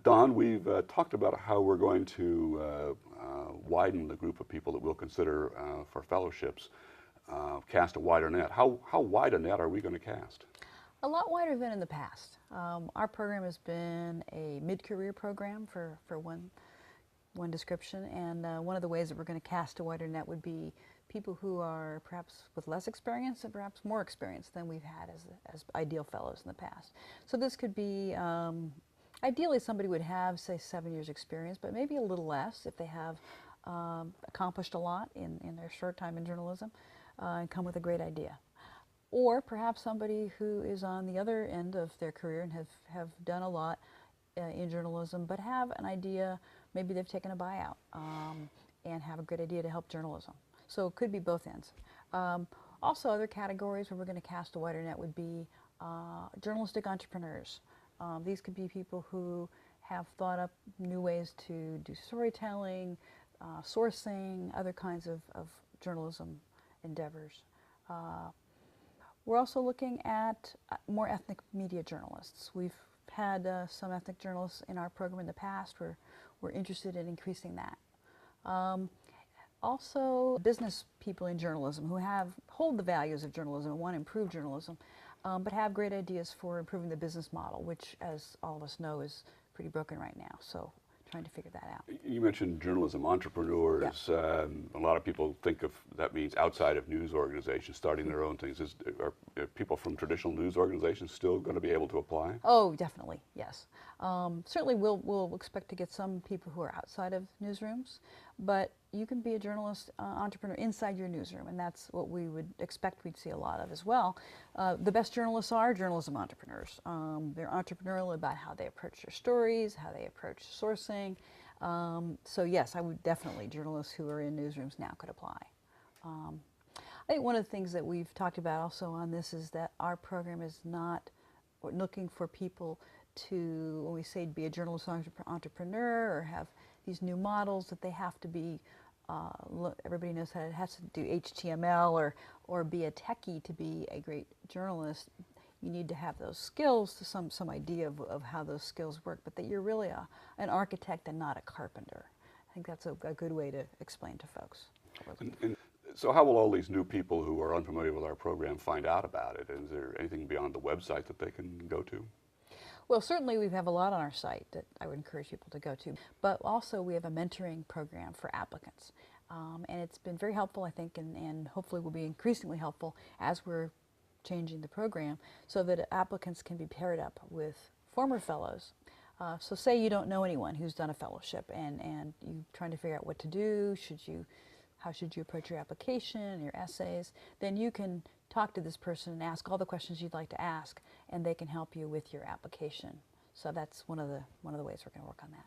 Don, we've talked about how we're going to widen the group of people that we'll consider for fellowships, cast a wider net. How wide a net are we going to cast? A lot wider than in the past. Our program has been a mid-career program for one description, and one of the ways that we're going to cast a wider net would be people who are perhaps with less experience and perhaps more experience than we've had as ideal fellows in the past. So this could be, ideally somebody would have, say, 7 years experience, but maybe a little less if they have accomplished a lot in their short time in journalism and come with a great idea. Or perhaps somebody who is on the other end of their career and have done a lot in journalism, but have an idea, maybe they've taken a buyout and have a great idea to help journalism. So it could be both ends. Also, other categories where we're going to cast a wider net would be journalistic entrepreneurs. These could be people who have thought up new ways to do storytelling, sourcing, other kinds of journalism endeavors. We're also looking at more ethnic media journalists. We've had some ethnic journalists in our program in the past. We're interested in increasing that. Also, business people in journalism who hold the values of journalism and want to improve journalism, but have great ideas for improving the business model, which, as all of us know, is pretty broken right now. So trying to figure that out. You mentioned journalism entrepreneurs. Yeah. A lot of people think of that means outside of news organizations, starting their own things. Are people from traditional news organizations still going to be able to apply? Oh, definitely, yes. Certainly we'll expect to get some people who are outside of newsrooms, but you can be a journalist entrepreneur inside your newsroom, and that's what we would expect we'd see a lot of as well. The best journalists are journalism entrepreneurs. They're entrepreneurial about how they approach their stories, how they approach sourcing. So yes, I would definitely, journalists who are in newsrooms now could apply. I think one of the things that we've talked about also on this is that our program is not looking for people to, when we say be a journalist entrepreneur or have these new models, that they have to be, everybody knows how it has to do HTML or be a techie to be a great journalist. You need to have those skills, to some idea of how those skills work, but that you're really an architect and not a carpenter. I think that's a good way to explain to folks. So how will all these new people who are unfamiliar with our program find out about it? Is there anything beyond the website that they can go to? Well, certainly we have a lot on our site that I would encourage people to go to, but also we have a mentoring program for applicants. And it's been very helpful, I think, and hopefully will be increasingly helpful as we're changing the program, so that applicants can be paired up with former fellows. So say you don't know anyone who's done a fellowship and you're trying to figure out what to do, how should you approach your application, your essays, then you can talk to this person and ask all the questions you'd like to ask, and they can help you with your application. So that's one of the ways we're going to work on that.